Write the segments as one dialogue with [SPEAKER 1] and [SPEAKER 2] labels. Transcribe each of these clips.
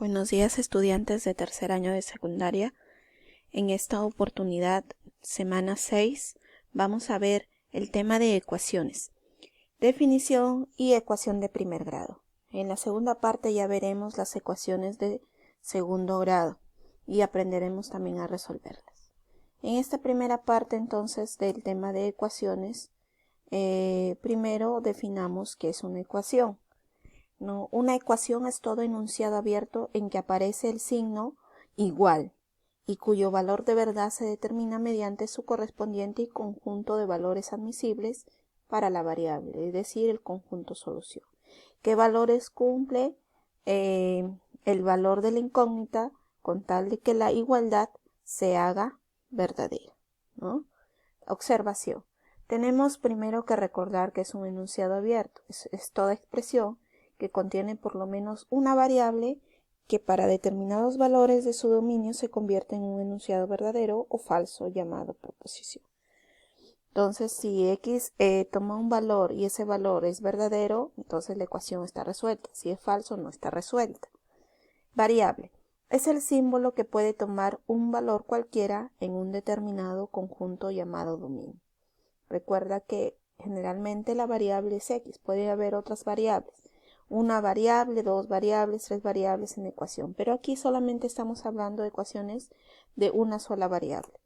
[SPEAKER 1] Buenos días, estudiantes de tercer año de secundaria. En esta oportunidad, semana 6, vamos a ver el tema de ecuaciones, definición y ecuación de primer grado. En la segunda parte ya veremos las ecuaciones de segundo grado y aprenderemos también a resolverlas. En esta primera parte entonces del tema de ecuaciones, primero definamos qué es una ecuación. No, una ecuación es todo enunciado abierto en que aparece el signo igual y cuyo valor de verdad se determina mediante su correspondiente conjunto de valores admisibles para la variable, es decir, el conjunto solución. ¿Qué valores cumple el valor de la incógnita con tal de que la igualdad se haga verdadera, ¿no? Observación. Tenemos primero que recordar que es un enunciado abierto, es toda expresión que contiene por lo menos una variable que para determinados valores de su dominio se convierte en un enunciado verdadero o falso llamado proposición. Entonces, si x toma un valor y ese valor es verdadero, entonces la ecuación está resuelta. Si es falso, no está resuelta. Variable. Es el símbolo que puede tomar un valor cualquiera en un determinado conjunto llamado dominio. Recuerda que generalmente la variable es x. Puede haber otras variables. Una variable, dos variables, tres variables en ecuación. Pero aquí solamente estamos hablando de ecuaciones de una sola variable.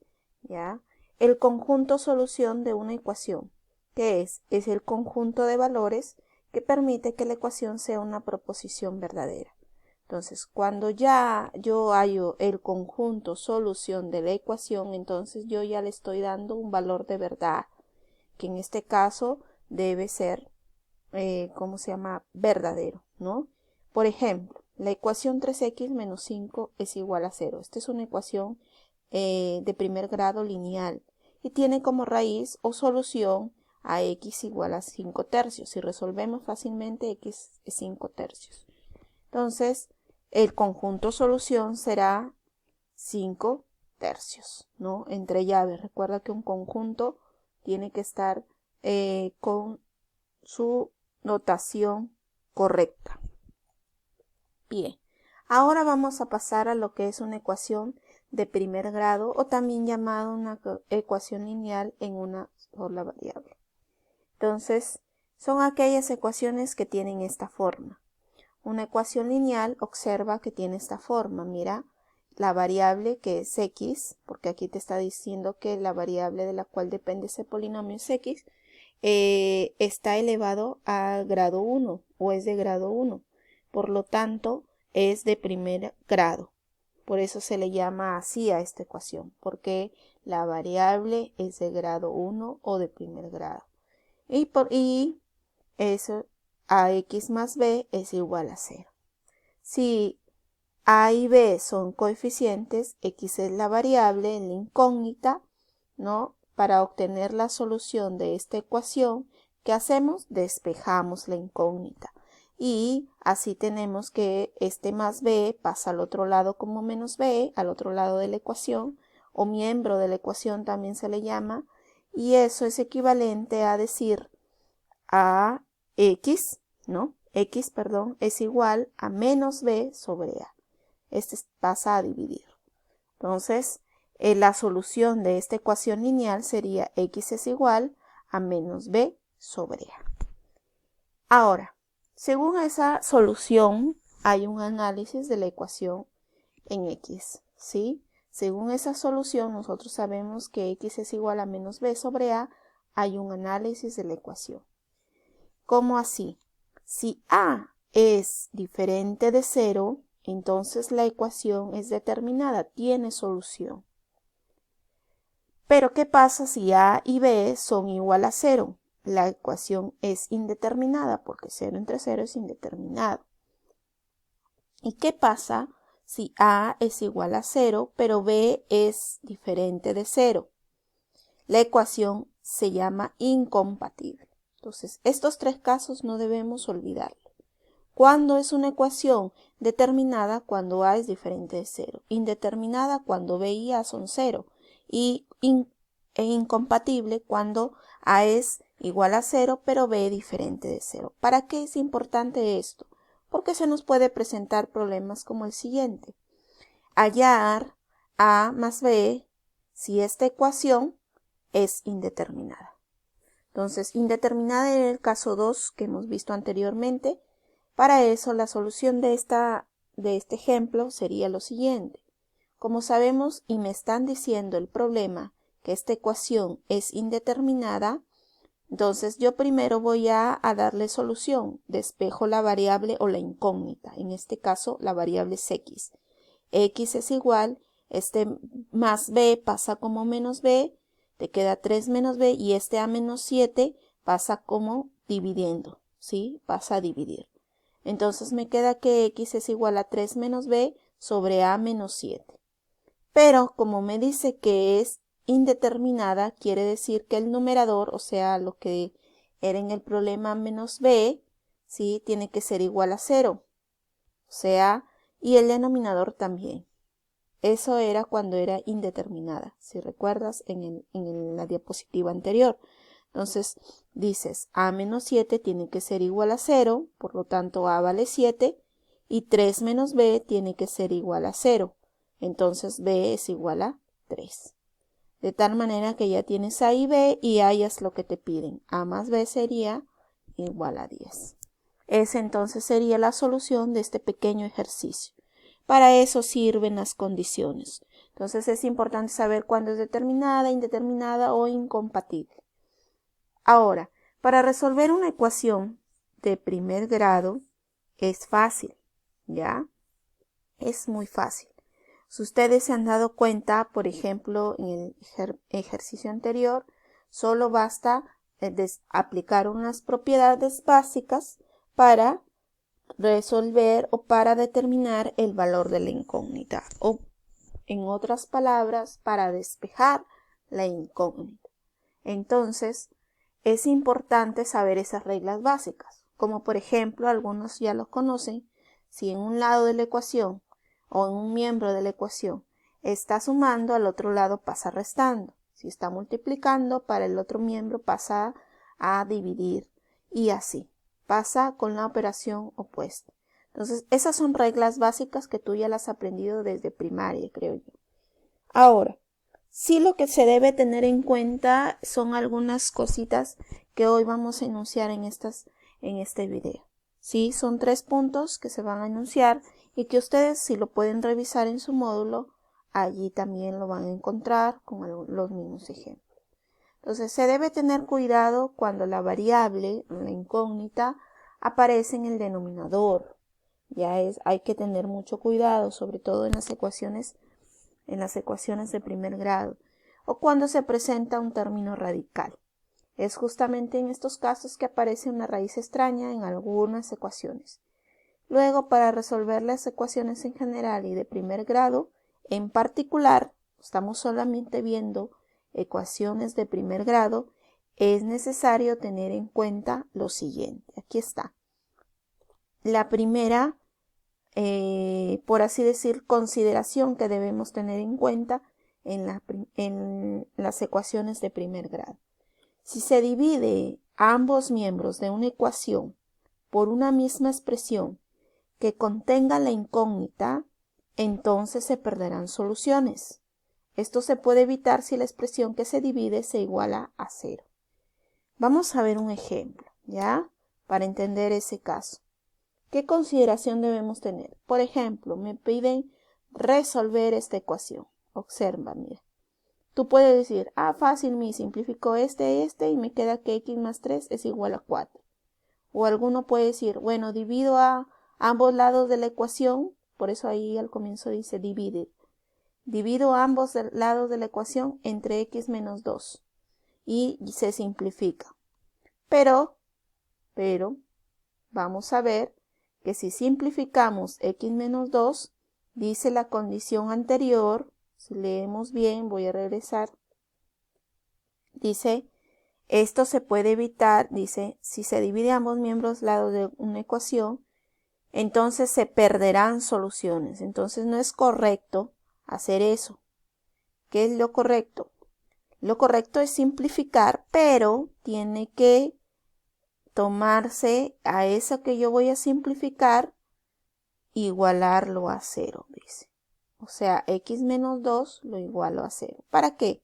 [SPEAKER 1] ¿Ya? El conjunto solución de una ecuación. ¿Qué es? Es el conjunto de valores que permite que la ecuación sea una proposición verdadera. Entonces, cuando ya yo hallo el conjunto solución de la ecuación, entonces yo ya le estoy dando un valor de verdad, que en este caso debe ser verdadero, ¿no? Por ejemplo, la ecuación 3x menos 5 es igual a 0. Esta es una ecuación de primer grado lineal y tiene como raíz o solución a x igual a 5 tercios. Si resolvemos fácilmente, x es 5 tercios. Entonces, el conjunto solución será 5 tercios, ¿no? Entre llaves. Recuerda que un conjunto tiene que estar con su notación correcta. Bien, ahora vamos a pasar a lo que es una ecuación de primer grado o también llamada una ecuación lineal en una sola variable. Entonces, son aquellas ecuaciones que tienen esta forma. Una ecuación lineal observa que tiene esta forma. Mira, la variable que es x, porque aquí te está diciendo que la variable de la cual depende ese polinomio es x, está elevado a grado 1 o es de grado 1. Por lo tanto, es de primer grado. Por eso se le llama así a esta ecuación, porque la variable es de grado 1 o de primer grado. Y eso, ax más b es igual a 0. Si a y b son coeficientes, x es la variable en la incógnita, ¿no? Para obtener la solución de esta ecuación, ¿qué hacemos? Despejamos la incógnita. Y así tenemos que este más b pasa al otro lado como menos b, al otro lado de la ecuación, o miembro de la ecuación también se le llama, y eso es equivalente a decir a x, ¿no? X, perdón, es igual a menos b sobre a. Este pasa a dividir. Entonces, la solución de esta ecuación lineal sería x es igual a menos b sobre a. Ahora, según esa solución, hay un análisis de la ecuación en x, ¿sí? Según esa solución, nosotros sabemos que x es igual a menos b sobre a, hay un análisis de la ecuación. ¿Cómo así? Si a es diferente de 0, entonces la ecuación es determinada, tiene solución. Pero ¿qué pasa si a y b son igual a 0? La ecuación es indeterminada porque 0 entre 0 es indeterminado. ¿Y qué pasa si a es igual a 0, pero b es diferente de 0? La ecuación se llama incompatible. Entonces, estos tres casos no debemos olvidarlo. ¿Cuándo es una ecuación? Determinada cuando a es diferente de 0. Indeterminada cuando b y a son 0. Y incompatible cuando a es igual a 0, pero b diferente de 0. ¿Para qué es importante esto? porque se nos puede presentar problemas como el siguiente. Hallar a más b si esta ecuación es indeterminada. Entonces, indeterminada en el caso 2 que hemos visto anteriormente. Para eso, la solución de este ejemplo sería lo siguiente. Como sabemos y me están diciendo el problema que esta ecuación es indeterminada, entonces yo primero voy a darle solución. Despejo la variable o la incógnita. En este caso, la variable es x. X es igual, más b pasa como menos b, te queda 3 menos b y este a menos 7 pasa como dividiendo, ¿sí? Pasa a dividir. Entonces me queda que x es igual a 3 menos b sobre a menos 7. Pero como me dice que es indeterminada, quiere decir que el numerador, o sea, lo que era en el problema menos b, ¿sí? Tiene que ser igual a 0. O sea, y el denominador también. Eso era cuando era indeterminada, si recuerdas en la diapositiva anterior. Entonces dices a menos 7 tiene que ser igual a 0, por lo tanto a vale 7 y 3 menos b tiene que ser igual a 0. Entonces b es igual a 3. De tal manera que ya tienes a y b y hallas lo que te piden. A más b sería igual a 10. Esa entonces sería la solución de este pequeño ejercicio. Para eso sirven las condiciones. Entonces es importante saber cuándo es determinada, indeterminada o incompatible. Ahora, para resolver una ecuación de primer grado es fácil, ¿ya? Es muy fácil. Si ustedes se han dado cuenta, por ejemplo, en el ejercicio anterior, solo basta aplicar unas propiedades básicas para resolver o para determinar el valor de la incógnita o, en otras palabras, para despejar la incógnita. Entonces, es importante saber esas reglas básicas, como por ejemplo, algunos ya los conocen, si en un lado de la ecuación o en un miembro de la ecuación está sumando, al otro lado pasa restando. Si está multiplicando, para el otro miembro pasa a dividir y así. Pasa con la operación opuesta. Entonces, esas son reglas básicas que tú ya las has aprendido desde primaria, creo yo. Ahora, sí lo que se debe tener en cuenta son algunas cositas que hoy vamos a enunciar en este video. Sí, son 3 puntos que se van a enunciar y que ustedes, si lo pueden revisar en su módulo, allí también lo van a encontrar con los mismos ejemplos. Entonces, se debe tener cuidado cuando la variable, la incógnita, aparece en el denominador. Hay que tener mucho cuidado, sobre todo en las ecuaciones de primer grado, o cuando se presenta un término radical. Es justamente en estos casos que aparece una raíz extraña en algunas ecuaciones. Luego, para resolver las ecuaciones en general y de primer grado, en particular, estamos solamente viendo ecuaciones de primer grado, es necesario tener en cuenta lo siguiente. Aquí está. La primera, por así decir, consideración que debemos tener en cuenta en las ecuaciones de primer grado. Si se divide ambos miembros de una ecuación por una misma expresión que contenga la incógnita, entonces se perderán soluciones. Esto se puede evitar si la expresión que se divide se iguala a 0. Vamos a ver un ejemplo, ¿ya? Para entender ese caso. ¿Qué consideración debemos tener? Por ejemplo, me piden resolver esta ecuación. Observa, mira. Tú puedes decir, fácil, me simplificó este y me queda que x más 3 es igual a 4. O alguno puede decir, bueno, divido a ambos lados de la ecuación, por eso ahí al comienzo dice dividir. Divido ambos lados de la ecuación entre x menos 2 y se simplifica. Pero, vamos a ver que si simplificamos x menos 2, dice la condición anterior, si leemos bien, voy a regresar, dice, esto se puede evitar, dice, si se divide ambos miembros lados de una ecuación, entonces se perderán soluciones. Entonces no es correcto hacer eso. ¿Qué es lo correcto? Lo correcto es simplificar, pero tiene que tomarse a eso que yo voy a simplificar igualarlo a 0, dice. O sea, x menos 2 lo igualo a 0. ¿Para qué?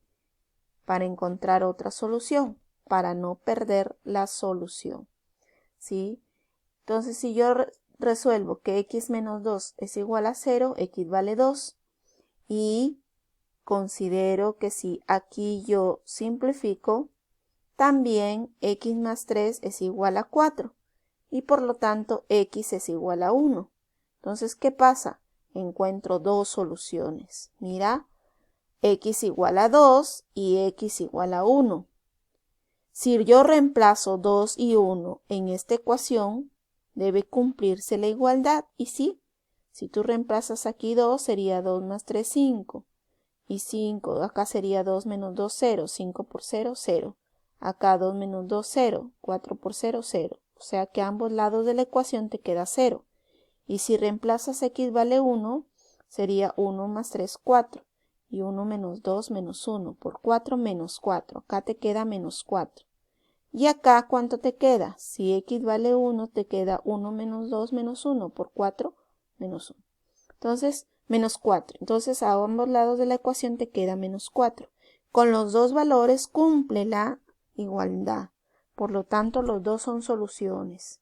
[SPEAKER 1] Para encontrar otra solución, para no perder la solución, ¿sí? Entonces, si yo resuelvo que x menos 2 es igual a 0, x vale 2, y considero que si aquí yo simplifico, también x más 3 es igual a 4, y por lo tanto x es igual a 1. Entonces, ¿qué pasa? Encuentro dos soluciones. Mira, x igual a 2 y x igual a 1. Si yo reemplazo 2 y 1 en esta ecuación, debe cumplirse la igualdad. Y sí, si tú reemplazas aquí 2, sería 2 más 3, 5. Y 5, acá sería 2 menos 2, 0. 5 por 0, 0. Acá 2 menos 2, 0. 4 por 0, 0. O sea que a ambos lados de la ecuación te queda 0. Y si reemplazas x vale 1, sería 1 más 3, 4. Y 1 menos 2 menos 1. Por 4 menos 4. Acá te queda menos 4. Y acá, ¿cuánto te queda? Si x vale 1, te queda 1 menos 2 menos 1. Por 4 menos 1. Entonces, menos 4. Entonces, a ambos lados de la ecuación te queda menos 4. Con los dos valores cumple la igualdad. Por lo tanto, los dos son soluciones.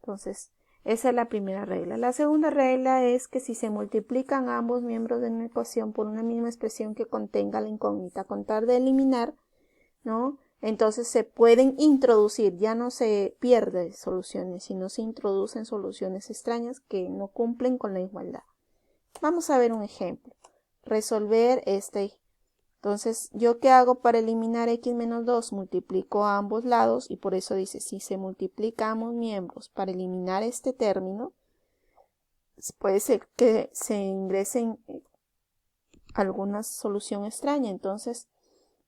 [SPEAKER 1] Entonces, esa es la primera regla. La segunda regla es que si se multiplican ambos miembros de una ecuación por una misma expresión que contenga la incógnita, con tal de eliminar, ¿no? Entonces se pueden introducir, ya no se pierden soluciones, sino se introducen soluciones extrañas que no cumplen con la igualdad. Vamos a ver un ejemplo. Resolver este. Entonces, ¿yo qué hago para eliminar x menos 2? Multiplico a ambos lados y por eso dice, si se multiplican ambos miembros para eliminar este término, puede ser que se ingresen alguna solución extraña. Entonces,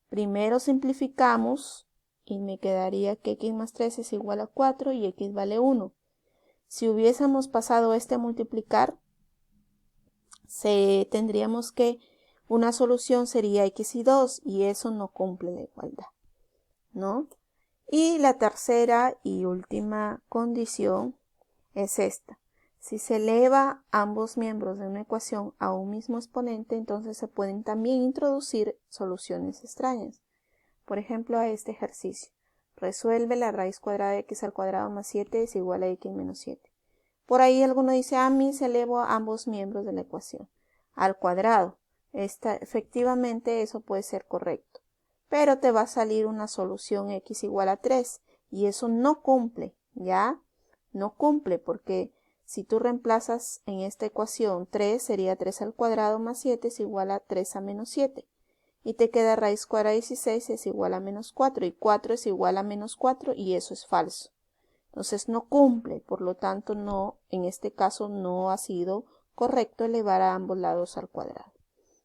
[SPEAKER 1] primero simplificamos y me quedaría que x más 3 es igual a 4 y x vale 1. Si hubiésemos pasado este a multiplicar, tendríamos que una solución sería x y 2 y eso no cumple la igualdad, ¿no? Y la tercera y última condición es esta. Si se eleva ambos miembros de una ecuación a un mismo exponente, entonces se pueden también introducir soluciones extrañas. Por ejemplo, a este ejercicio. Resuelve la raíz cuadrada de x al cuadrado más 7 es igual a x menos 7. Por ahí alguno dice, a mí se elevó a ambos miembros de la ecuación al cuadrado. Efectivamente, eso puede ser correcto. Pero te va a salir una solución x igual a 3 y eso no cumple, ¿ya? No cumple porque si tú reemplazas en esta ecuación 3 sería 3 al cuadrado más 7 es igual a 3 a menos 7. Y te queda raíz cuadrada de 16 es igual a menos 4 y 4 es igual a menos 4 y eso es falso. Entonces no cumple, por lo tanto no, en este caso no ha sido correcto elevar a ambos lados al cuadrado.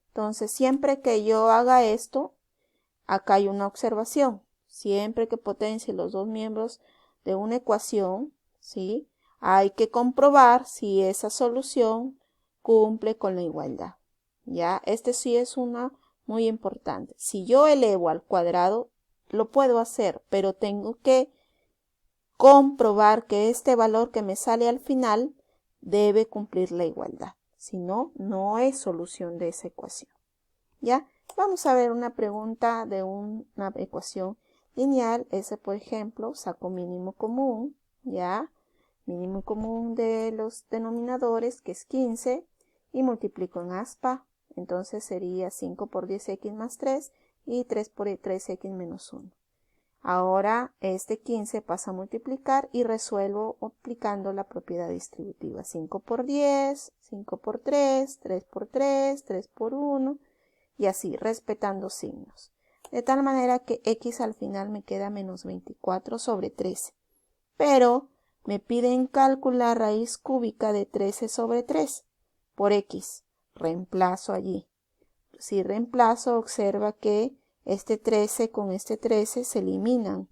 [SPEAKER 1] Entonces siempre que yo haga esto, acá hay una observación. Siempre que potencie los dos miembros de una ecuación, ¿sí? Hay que comprobar si esa solución cumple con la igualdad. ¿Ya? Este sí es una muy importante. Si yo elevo al cuadrado, lo puedo hacer, pero tengo que comprobar que este valor que me sale al final debe cumplir la igualdad. Si no, no es solución de esa ecuación. ¿Ya? Vamos a ver una pregunta de una ecuación lineal. Ese, por ejemplo, saco mínimo común, ¿ya? Mínimo común de los denominadores, que es 15, y multiplico en aspa. Entonces sería 5 por 10x más 3 y 3 por 3x menos 1. Ahora este 15 pasa a multiplicar y resuelvo aplicando la propiedad distributiva. 5 por 10, 5 por 3, 3 por 3, 3 por 1 y así respetando signos. De tal manera que x al final me queda menos 24 sobre 13. Pero me piden calcular raíz cúbica de 13 sobre 3 por x. Reemplazo allí. Si reemplazo, observa que este 13 con este 13 se eliminan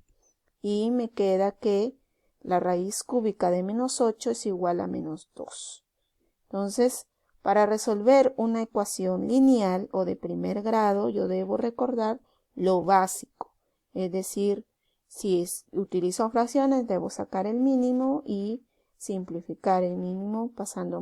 [SPEAKER 1] y me queda que la raíz cúbica de menos 8 es igual a menos 2. Entonces, para resolver una ecuación lineal o de primer grado, yo debo recordar lo básico. Es decir, si utilizo fracciones, debo sacar el mínimo y simplificar el mínimo pasando a